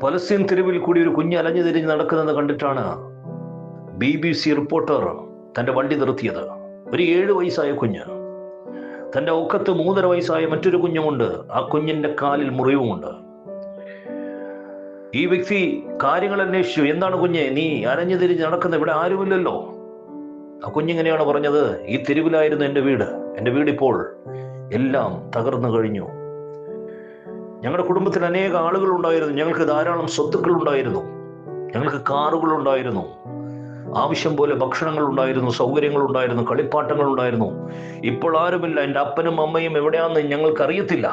Palestine തെരുവിൽ കൂടി ഒരു കുഞ്ഞ് അലഞ്ഞു തിരിഞ്ഞ് നടക്കുന്നത് കണ്ടിട്ടാണ് BBC റിപ്പോർട്ടർ തന്റെ വണ്ടി നിർത്തിയത്. ഒരു 7 വയസ്സായ കുഞ്ഞ്, തന്റെ ഒക്കത്ത് 3.5 വയസ്സായ മറ്റൊരു കുഞ്ഞുമുണ്ട്. ആ കുഞ്ഞിന്റെ കാലിൽ മുറിവുമുണ്ട്. ഈ വ്യക്തി കാര്യങ്ങൾ അന്വേഷിച്ചു. എന്താണ് കുഞ്ഞെ, നീ അലഞ്ഞു തിരിഞ്ഞ് നടക്കുന്ന, ഇവിടെ ആരുമില്ലല്ലോ? ആ കുഞ്ഞിങ്ങനെയാണ് പറഞ്ഞത്, ഈ തെരുവിലായിരുന്നു എൻ്റെ വീട്. എൻ്റെ വീട് ഇപ്പോൾ എല്ലാം തകർന്നു കഴിഞ്ഞു. ഞങ്ങളുടെ കുടുംബത്തിൽ അനേക ആളുകൾ ഉണ്ടായിരുന്നു. ഞങ്ങൾക്ക് ധാരാളം സ്വത്തുക്കൾ ഉണ്ടായിരുന്നു. ഞങ്ങൾക്ക് കാറുകൾ ഉണ്ടായിരുന്നു. ആവശ്യം പോലെ ഭക്ഷണങ്ങൾ ഉണ്ടായിരുന്നു, സൗകര്യങ്ങൾ ഉണ്ടായിരുന്നു, കളിപ്പാട്ടങ്ങൾ ഉണ്ടായിരുന്നു. ഇപ്പോൾ ആരുമില്ല. എൻ്റെ അപ്പനും അമ്മയും എവിടെയാണെന്ന് ഞങ്ങൾക്ക് അറിയത്തില്ല.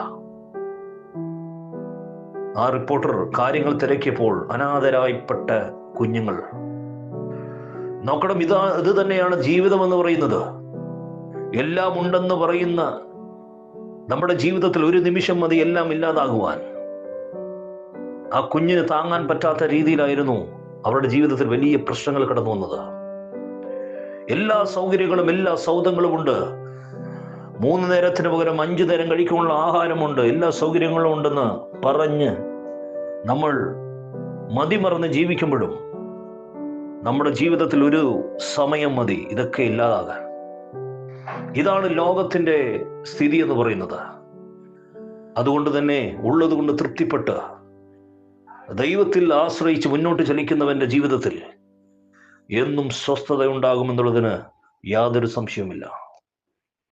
ആ റിപ്പോർട്ടർ കാര്യങ്ങൾ തിരക്കിയപ്പോൾ അനാഥരായിപ്പെട്ട കുഞ്ഞുങ്ങൾ. നോക്കണം, ഇത് തന്നെയാണ് ജീവിതം എന്ന് പറയുന്നത്. എല്ലാം ഉണ്ടെന്ന് പറയുന്ന നമ്മുടെ ജീവിതത്തിൽ ഒരു നിമിഷം മതി എല്ലാം ഇല്ലാതാകുവാൻ. ആ കുഞ്ഞിന് താങ്ങാൻ പറ്റാത്ത രീതിയിലായിരുന്നു അവരുടെ ജീവിതത്തിൽ വലിയ പ്രശ്നങ്ങൾ കടന്നു വന്നത്. എല്ലാ സൗകര്യങ്ങളും എല്ലാ സൗദങ്ങളും ഉണ്ട്. 3 നേരത്തിന് പകരം 5 നേരം കഴിക്കാനുള്ള ആഹാരമുണ്ട്. എല്ലാ സൗകര്യങ്ങളും ഉണ്ടെന്ന് പറഞ്ഞ് നമ്മൾ മതിമറന്ന് ജീവിക്കുമ്പോഴും നമ്മുടെ ജീവിതത്തിൽ ഒരു സമയം മതി ഇതൊക്കെ ഇല്ലാതാകാൻ. ഇതാണ് ലോകത്തിന്റെ സ്ഥിതി എന്ന് പറയുന്നത്. അതുകൊണ്ട് തന്നെ ഉള്ളത് കൊണ്ട് തൃപ്തിപ്പെട്ട് ദൈവത്തിൽ ആശ്രയിച്ച് മുന്നോട്ട് ചലിക്കുന്നവന്റെ ജീവിതത്തിൽ എന്നും സ്വസ്ഥത ഉണ്ടാകുമെന്നുള്ളതിന് യാതൊരു സംശയവുമില്ല.